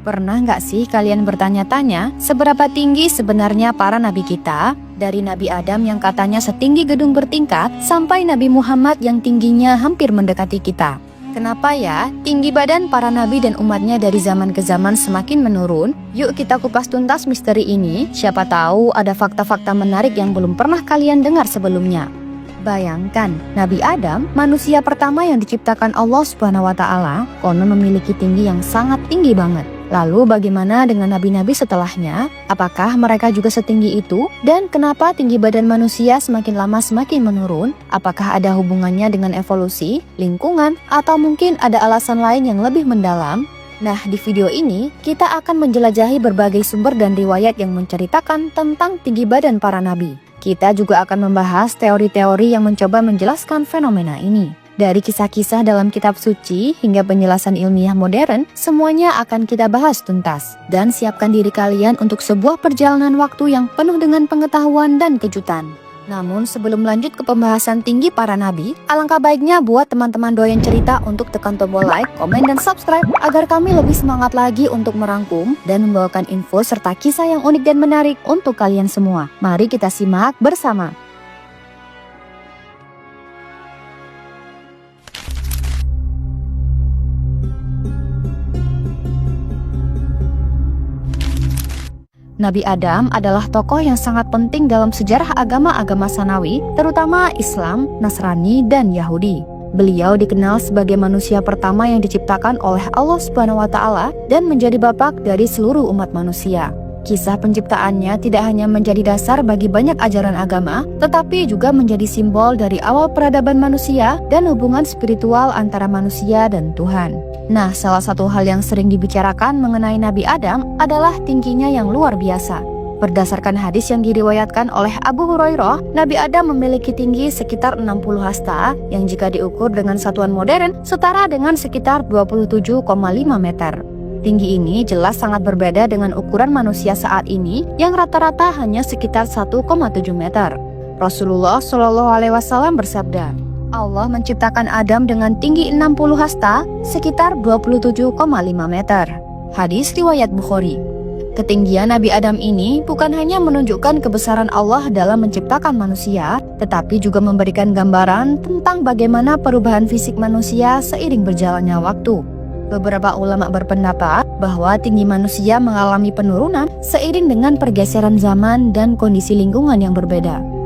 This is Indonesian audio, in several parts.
Pernah nggak sih kalian bertanya-tanya seberapa tinggi sebenarnya para nabi kita? Dari Nabi Adam yang katanya setinggi gedung bertingkat sampai Nabi Muhammad yang tingginya hampir mendekati kita. Kenapa ya tinggi badan para nabi dan umatnya dari zaman ke zaman semakin menurun? Yuk kita kupas tuntas misteri ini. Siapa tahu ada fakta-fakta menarik yang belum pernah kalian dengar sebelumnya. Bayangkan, Nabi Adam, manusia pertama yang diciptakan Allah Subhanahu wa Ta'ala, konon memiliki tinggi yang sangat tinggi banget. Lalu bagaimana dengan nabi-nabi setelahnya? Apakah mereka juga setinggi itu? Dan kenapa tinggi badan manusia semakin lama semakin menurun? Apakah ada hubungannya dengan evolusi, lingkungan, atau mungkin ada alasan lain yang lebih mendalam? Nah, di video ini kita akan menjelajahi berbagai sumber dan riwayat yang menceritakan tentang tinggi badan para nabi. Kita juga akan membahas teori-teori yang mencoba menjelaskan fenomena ini. Dari kisah-kisah dalam kitab suci hingga penjelasan ilmiah modern, semuanya akan kita bahas tuntas. Dan siapkan diri kalian untuk sebuah perjalanan waktu yang penuh dengan pengetahuan dan kejutan. Namun sebelum lanjut ke pembahasan tinggi para nabi, alangkah baiknya buat teman-teman doyan cerita untuk tekan tombol like, komen, dan subscribe agar kami lebih semangat lagi untuk merangkum dan membawakan info serta kisah yang unik dan menarik untuk kalian semua. Mari kita simak bersama. Nabi Adam adalah tokoh yang sangat penting dalam sejarah agama-agama Samawi, terutama Islam, Nasrani, dan Yahudi. Beliau dikenal sebagai manusia pertama yang diciptakan oleh Allah Subhanahu wa Ta'ala dan menjadi bapak dari seluruh umat manusia. Kisah penciptaannya tidak hanya menjadi dasar bagi banyak ajaran agama, tetapi juga menjadi simbol dari awal peradaban manusia dan hubungan spiritual antara manusia dan Tuhan. Nah, salah satu hal yang sering dibicarakan mengenai Nabi Adam adalah tingginya yang luar biasa. Berdasarkan hadis yang diriwayatkan oleh Abu Hurairah, Nabi Adam memiliki tinggi sekitar 60 hasta yang jika diukur dengan satuan modern setara dengan sekitar 27,5 meter. Tinggi ini jelas sangat berbeda dengan ukuran manusia saat ini yang rata-rata hanya sekitar 1,7 meter. Rasulullah Shallallahu Alaihi Wasallam bersabda, Allah menciptakan Adam dengan tinggi 60 hasta sekitar 27,5 meter. Hadis riwayat Bukhari. Ketinggian Nabi Adam ini bukan hanya menunjukkan kebesaran Allah dalam menciptakan manusia, tetapi juga memberikan gambaran tentang bagaimana perubahan fisik manusia seiring berjalannya waktu. Beberapa ulama berpendapat bahwa tinggi manusia mengalami penurunan seiring dengan pergeseran zaman dan kondisi lingkungan yang berbeda.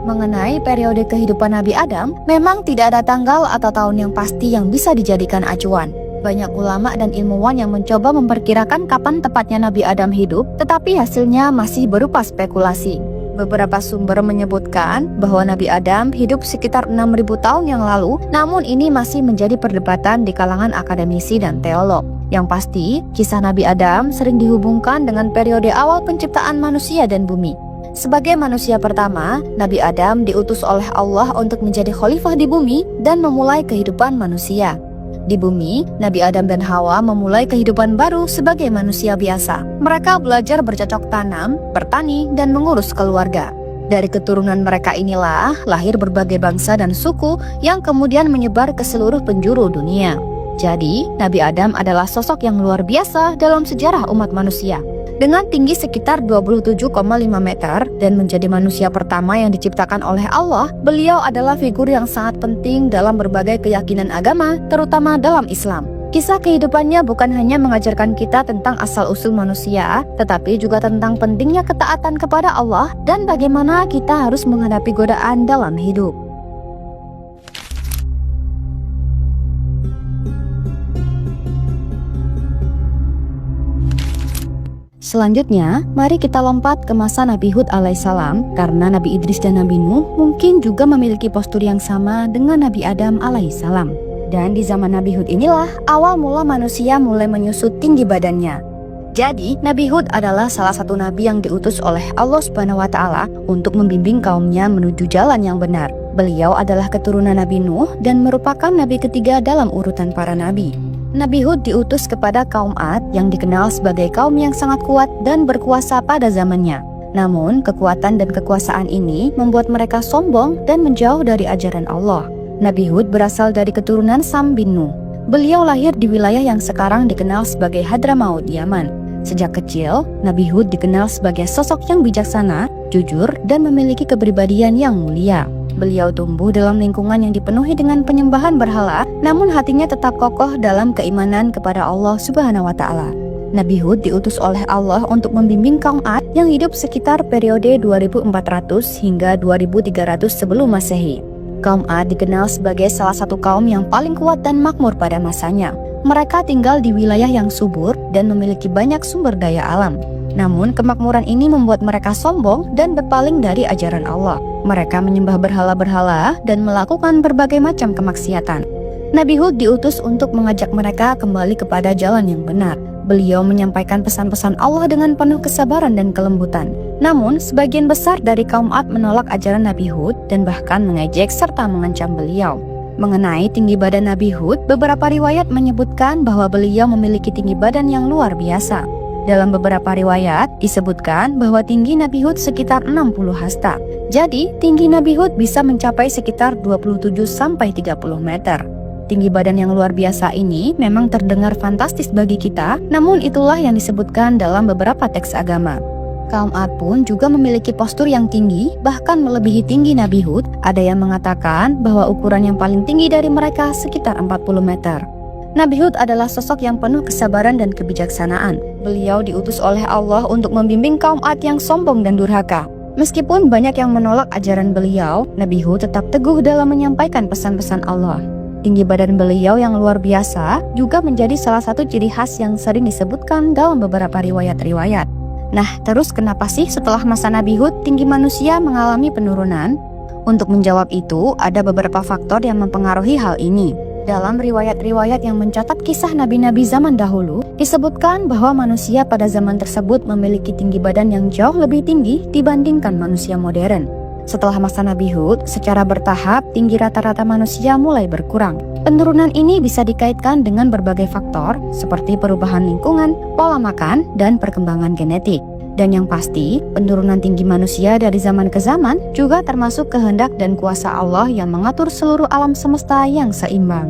Mengenai periode kehidupan Nabi Adam, memang tidak ada tanggal atau tahun yang pasti yang bisa dijadikan acuan. Banyak ulama dan ilmuwan yang mencoba memperkirakan kapan tepatnya Nabi Adam hidup, tetapi hasilnya masih berupa spekulasi. Beberapa sumber menyebutkan bahwa Nabi Adam hidup sekitar 6.000 tahun yang lalu, namun ini masih menjadi perdebatan di kalangan akademisi dan teolog. Yang pasti, kisah Nabi Adam sering dihubungkan dengan periode awal penciptaan manusia dan bumi. Sebagai manusia pertama, Nabi Adam diutus oleh Allah untuk menjadi khalifah di bumi dan memulai kehidupan manusia. Di bumi, Nabi Adam dan Hawa memulai kehidupan baru sebagai manusia biasa. Mereka belajar bercocok tanam, bertani, dan mengurus keluarga. Dari keturunan mereka inilah lahir berbagai bangsa dan suku yang kemudian menyebar ke seluruh penjuru dunia. Jadi, Nabi Adam adalah sosok yang luar biasa dalam sejarah umat manusia. Dengan tinggi sekitar 27,5 meter dan menjadi manusia pertama yang diciptakan oleh Allah, beliau adalah figur yang sangat penting dalam berbagai keyakinan agama, terutama dalam Islam. Kisah kehidupannya bukan hanya mengajarkan kita tentang asal-usul manusia, tetapi juga tentang pentingnya ketaatan kepada Allah dan bagaimana kita harus menghadapi godaan dalam hidup. Selanjutnya, mari kita lompat ke masa Nabi Hud alaihissalam, karena Nabi Idris dan Nabi Nuh mungkin juga memiliki postur yang sama dengan Nabi Adam alaihissalam. Dan di zaman Nabi Hud inilah awal mula manusia mulai menyusut tinggi badannya. Jadi, Nabi Hud adalah salah satu nabi yang diutus oleh Allah Subhanahu wa Ta'ala untuk membimbing kaumnya menuju jalan yang benar. Beliau adalah keturunan Nabi Nuh dan merupakan nabi ketiga dalam urutan para nabi. Nabi Hud diutus kepada kaum Ad yang dikenal sebagai kaum yang sangat kuat dan berkuasa pada zamannya. Namun, kekuatan dan kekuasaan ini membuat mereka sombong dan menjauh dari ajaran Allah. Nabi Hud berasal dari keturunan Sam bin Nuh. Beliau lahir di wilayah yang sekarang dikenal sebagai Hadramaut, Yaman. Sejak kecil, Nabi Hud dikenal sebagai sosok yang bijaksana, jujur, dan memiliki kepribadian yang mulia. Beliau tumbuh dalam lingkungan yang dipenuhi dengan penyembahan berhala, namun hatinya tetap kokoh dalam keimanan kepada Allah Subhanahu wa Ta'ala. Nabi Hud diutus oleh Allah untuk membimbing kaum Ad yang hidup sekitar periode 2400 hingga 2300 sebelum Masehi. Kaum Ad dikenal sebagai salah satu kaum yang paling kuat dan makmur pada masanya. Mereka tinggal di wilayah yang subur dan memiliki banyak sumber daya alam. Namun kemakmuran ini membuat mereka sombong dan berpaling dari ajaran Allah. Mereka menyembah berhala-berhala dan melakukan berbagai macam kemaksiatan. Nabi Hud diutus untuk mengajak mereka kembali kepada jalan yang benar. Beliau menyampaikan pesan-pesan Allah dengan penuh kesabaran dan kelembutan. Namun, sebagian besar dari kaum Ad menolak ajaran Nabi Hud dan bahkan mengejek serta mengancam beliau. Mengenai tinggi badan Nabi Hud, beberapa riwayat menyebutkan bahwa beliau memiliki tinggi badan yang luar biasa. Dalam beberapa riwayat disebutkan bahwa tinggi Nabi Hud sekitar 60 hasta. Jadi, tinggi Nabi Hud bisa mencapai sekitar 27-30 meter. Tinggi badan yang luar biasa ini memang terdengar fantastis bagi kita, namun itulah yang disebutkan dalam beberapa teks agama. Kaum Ad pun juga memiliki postur yang tinggi, bahkan melebihi tinggi Nabi Hud. Ada yang mengatakan bahwa ukuran yang paling tinggi dari mereka sekitar 40 meter. Nabi Hud adalah sosok yang penuh kesabaran dan kebijaksanaan. Beliau diutus oleh Allah untuk membimbing kaum Ad yang sombong dan durhaka. Meskipun banyak yang menolak ajaran beliau, Nabi Hud tetap teguh dalam menyampaikan pesan-pesan Allah. Tinggi badan beliau yang luar biasa juga menjadi salah satu ciri khas yang sering disebutkan dalam beberapa riwayat-riwayat. Nah, terus kenapa sih setelah masa Nabi Hud tinggi manusia mengalami penurunan? Untuk menjawab itu, ada beberapa faktor yang mempengaruhi hal ini. Dalam riwayat-riwayat yang mencatat kisah nabi-nabi zaman dahulu, disebutkan bahwa manusia pada zaman tersebut memiliki tinggi badan yang jauh lebih tinggi dibandingkan manusia modern. Setelah masa Nabi Hud, secara bertahap tinggi rata-rata manusia mulai berkurang. Penurunan ini bisa dikaitkan dengan berbagai faktor seperti perubahan lingkungan, pola makan, dan perkembangan genetik. Dan yang pasti, penurunan tinggi manusia dari zaman ke zaman juga termasuk kehendak dan kuasa Allah yang mengatur seluruh alam semesta yang seimbang.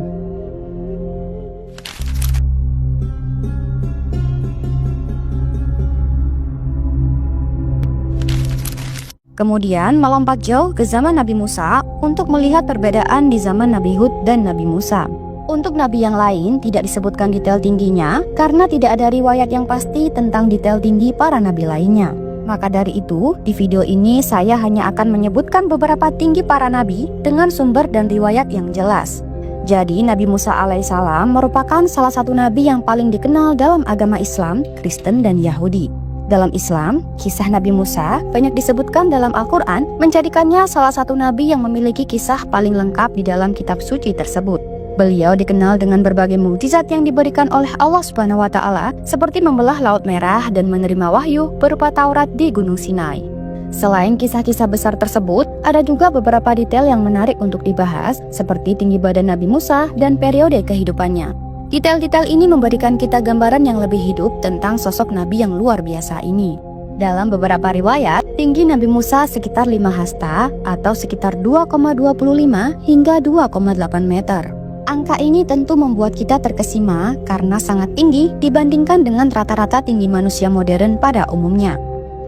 Kemudian melompat jauh ke zaman Nabi Musa untuk melihat perbedaan di zaman Nabi Hud dan Nabi Musa. Untuk nabi yang lain tidak disebutkan detail tingginya karena tidak ada riwayat yang pasti tentang detail tinggi para nabi lainnya. Maka dari itu, di video ini saya hanya akan menyebutkan beberapa tinggi para nabi dengan sumber dan riwayat yang jelas. Jadi Nabi Musa alaihissalam merupakan salah satu nabi yang paling dikenal dalam agama Islam, Kristen, dan Yahudi. Dalam Islam, kisah Nabi Musa banyak disebutkan dalam Al-Quran, menjadikannya salah satu nabi yang memiliki kisah paling lengkap di dalam kitab suci tersebut. Beliau dikenal dengan berbagai mukjizat yang diberikan oleh Allah Subhanahu wa Ta'ala, seperti membelah Laut Merah dan menerima wahyu berupa Taurat di Gunung Sinai. Selain kisah-kisah besar tersebut, ada juga beberapa detail yang menarik untuk dibahas, seperti tinggi badan Nabi Musa dan periode kehidupannya. Detail-detail ini memberikan kita gambaran yang lebih hidup tentang sosok Nabi yang luar biasa ini. Dalam beberapa riwayat, tinggi Nabi Musa sekitar 5 hasta atau sekitar 2,25 hingga 2,8 meter. Angka ini tentu membuat kita terkesima karena sangat tinggi dibandingkan dengan rata-rata tinggi manusia modern pada umumnya.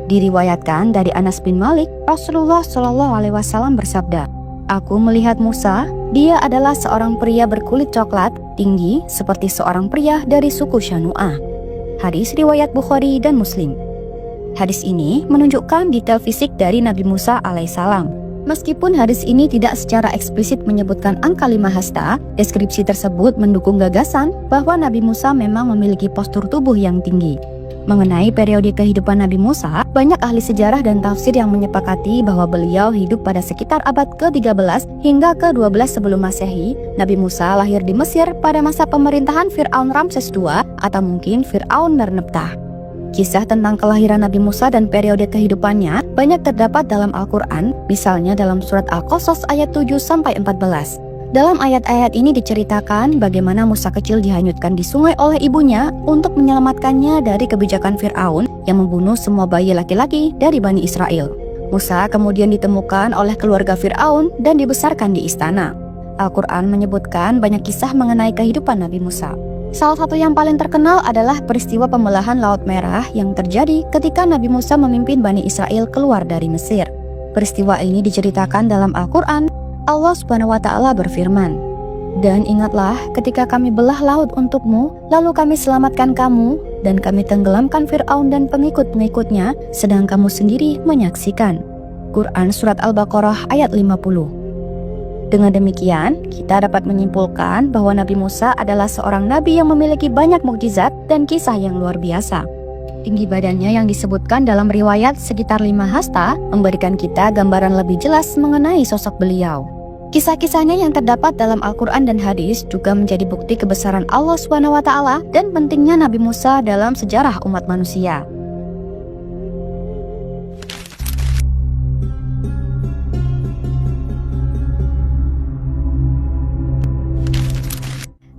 Diriwayatkan dari Anas bin Malik, Rasulullah SAW bersabda, "Aku melihat Musa, dia adalah seorang pria berkulit coklat, tinggi seperti seorang pria dari suku Syanu'ah." Hadis riwayat Bukhari dan Muslim. Hadis ini menunjukkan detail fisik dari Nabi Musa alaihissalam. Meskipun hadis ini tidak secara eksplisit menyebutkan angka 5 hasta, deskripsi tersebut mendukung gagasan bahwa Nabi Musa memang memiliki postur tubuh yang tinggi. Mengenai periode kehidupan Nabi Musa, banyak ahli sejarah dan tafsir yang menyepakati bahwa beliau hidup pada sekitar abad ke-13 hingga ke-12 sebelum Masehi. Nabi Musa lahir di Mesir pada masa pemerintahan Fir'aun Ramses II atau mungkin Fir'aun Merneptah. Kisah tentang kelahiran Nabi Musa dan periode kehidupannya banyak terdapat dalam Al-Quran, misalnya dalam surat Al-Qasas ayat 7-14. Dalam ayat-ayat ini diceritakan bagaimana Musa kecil dihanyutkan di sungai oleh ibunya untuk menyelamatkannya dari kebijakan Fir'aun yang membunuh semua bayi laki-laki dari Bani Israel. Musa kemudian ditemukan oleh keluarga Fir'aun dan dibesarkan di istana. Al-Quran menyebutkan banyak kisah mengenai kehidupan Nabi Musa. Salah satu yang paling terkenal adalah peristiwa pembelahan Laut Merah yang terjadi ketika Nabi Musa memimpin Bani Israel keluar dari Mesir. Peristiwa ini diceritakan dalam Al-Quran. Allah Subhanahu wa Ta'ala berfirman, "Dan ingatlah ketika kami belah laut untukmu, lalu kami selamatkan kamu, dan kami tenggelamkan Fir'aun dan pengikut-pengikutnya, sedang kamu sendiri menyaksikan." Quran Surat Al-Baqarah ayat 50. Dengan demikian, kita dapat menyimpulkan bahwa Nabi Musa adalah seorang nabi yang memiliki banyak mukjizat dan kisah yang luar biasa. Tinggi badannya yang disebutkan dalam riwayat sekitar 5 hasta memberikan kita gambaran lebih jelas mengenai sosok beliau. Kisah-kisahnya yang terdapat dalam Al-Quran dan hadis juga menjadi bukti kebesaran Allah SWT dan pentingnya Nabi Musa dalam sejarah umat manusia.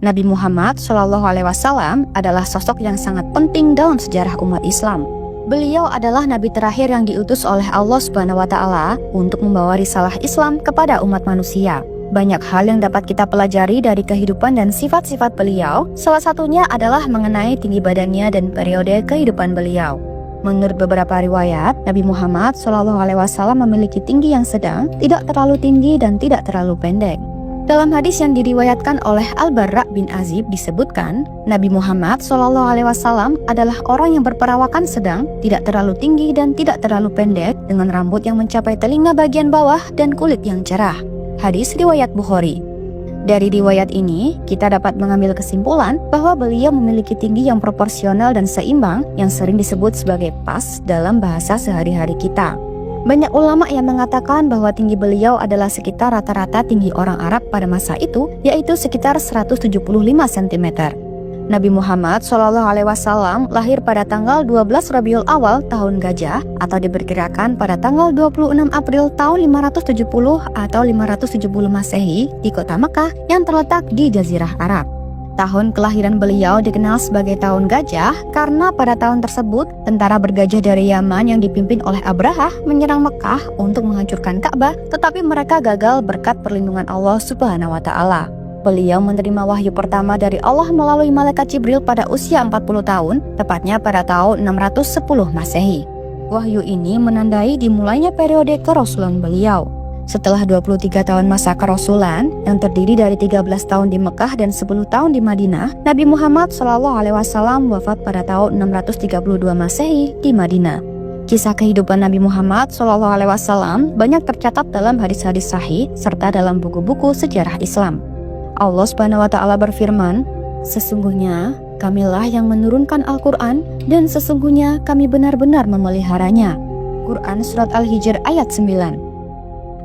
Nabi Muhammad SAW adalah sosok yang sangat penting dalam sejarah umat Islam. Beliau adalah nabi terakhir yang diutus oleh Allah Subhanahu wa Ta'ala untuk membawa risalah Islam kepada umat manusia. Banyak hal yang dapat kita pelajari dari kehidupan dan sifat-sifat beliau. Salah satunya adalah mengenai tinggi badannya dan periode kehidupan beliau. Menurut beberapa riwayat, Nabi Muhammad SAW memiliki tinggi yang sedang, tidak terlalu tinggi dan tidak terlalu pendek. Dalam hadis yang diriwayatkan oleh Al-Barra bin Azib disebutkan, Nabi Muhammad SAW adalah orang yang berperawakan sedang, tidak terlalu tinggi dan tidak terlalu pendek, dengan rambut yang mencapai telinga bagian bawah dan kulit yang cerah. Hadis riwayat Bukhari. Dari riwayat ini, kita dapat mengambil kesimpulan bahwa beliau memiliki tinggi yang proporsional dan seimbang yang sering disebut sebagai pas dalam bahasa sehari-hari kita. Banyak ulama yang mengatakan bahwa tinggi beliau adalah sekitar rata-rata tinggi orang Arab pada masa itu, yaitu sekitar 175 cm. Nabi Muhammad SAW lahir pada tanggal 12 Rabiul Awal tahun Gajah atau diperkirakan pada tanggal 26 April tahun 570 atau 570 Masehi di kota Mekah yang terletak di Jazirah Arab. Tahun kelahiran beliau dikenal sebagai tahun gajah karena pada tahun tersebut tentara bergajah dari Yaman yang dipimpin oleh Abrahah menyerang Mekah untuk menghancurkan Ka'bah, tetapi mereka gagal berkat perlindungan Allah Subhanahu wa Ta'ala. Beliau menerima wahyu pertama dari Allah melalui malaikat Jibril pada usia 40 tahun, tepatnya pada tahun 610 Masehi. Wahyu ini menandai dimulainya periode kerasulan beliau. Setelah 23 tahun masa kerasulan yang terdiri dari 13 tahun di Mekah dan 10 tahun di Madinah, Nabi Muhammad SAW wafat pada tahun 632 Masehi di Madinah. Kisah kehidupan Nabi Muhammad SAW banyak tercatat dalam hadis-hadis sahih serta dalam buku-buku sejarah Islam. Allah Subhanahu wa Ta'ala berfirman, "Sesungguhnya Kamilah yang menurunkan Al-Quran dan sesungguhnya kami benar-benar memeliharanya." Quran Surat Al-Hijr ayat 9.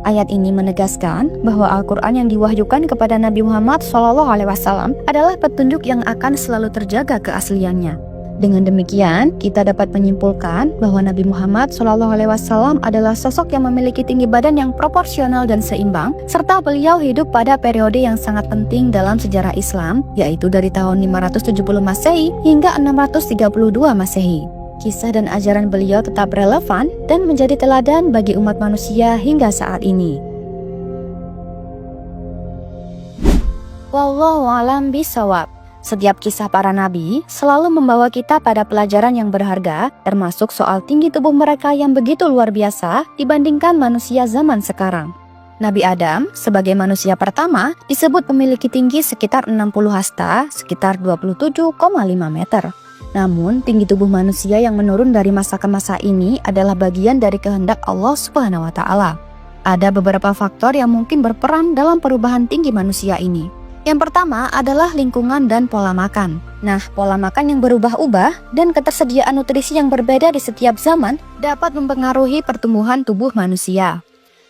Ayat ini menegaskan bahwa Al-Quran yang diwahyukan kepada Nabi Muhammad SAW adalah petunjuk yang akan selalu terjaga keasliannya. Dengan demikian, kita dapat menyimpulkan bahwa Nabi Muhammad SAW adalah sosok yang memiliki tinggi badan yang proporsional dan seimbang, serta beliau hidup pada periode yang sangat penting dalam sejarah Islam, yaitu dari tahun 570 Masehi hingga 632 Masehi. Kisah dan ajaran beliau tetap relevan dan menjadi teladan bagi umat manusia hingga saat ini. Wallahu a'lam bishawab. Setiap kisah para nabi selalu membawa kita pada pelajaran yang berharga, termasuk soal tinggi tubuh mereka yang begitu luar biasa dibandingkan manusia zaman sekarang. Nabi Adam sebagai manusia pertama disebut memiliki tinggi sekitar 60 hasta, sekitar 27,5 meter. Namun, tinggi tubuh manusia yang menurun dari masa ke masa ini adalah bagian dari kehendak Allah Subhanahu wa Ta'ala. Ada beberapa faktor yang mungkin berperan dalam perubahan tinggi manusia ini. Yang pertama adalah lingkungan dan pola makan. Nah, pola makan yang berubah-ubah dan ketersediaan nutrisi yang berbeda di setiap zaman dapat mempengaruhi pertumbuhan tubuh manusia.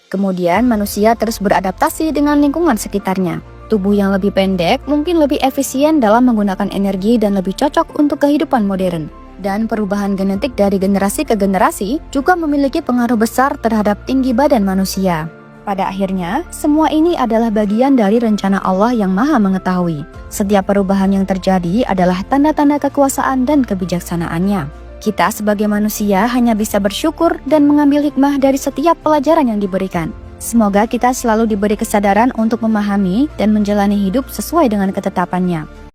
Kemudian, manusia terus beradaptasi dengan lingkungan sekitarnya. Tubuh yang lebih pendek mungkin lebih efisien dalam menggunakan energi dan lebih cocok untuk kehidupan modern. Dan perubahan genetik dari generasi ke generasi juga memiliki pengaruh besar terhadap tinggi badan manusia. Pada akhirnya, semua ini adalah bagian dari rencana Allah yang Maha Mengetahui. Setiap perubahan yang terjadi adalah tanda-tanda kekuasaan dan kebijaksanaannya. Kita sebagai manusia hanya bisa bersyukur dan mengambil hikmah dari setiap pelajaran yang diberikan. Semoga kita selalu diberi kesadaran untuk memahami dan menjalani hidup sesuai dengan ketetapannya.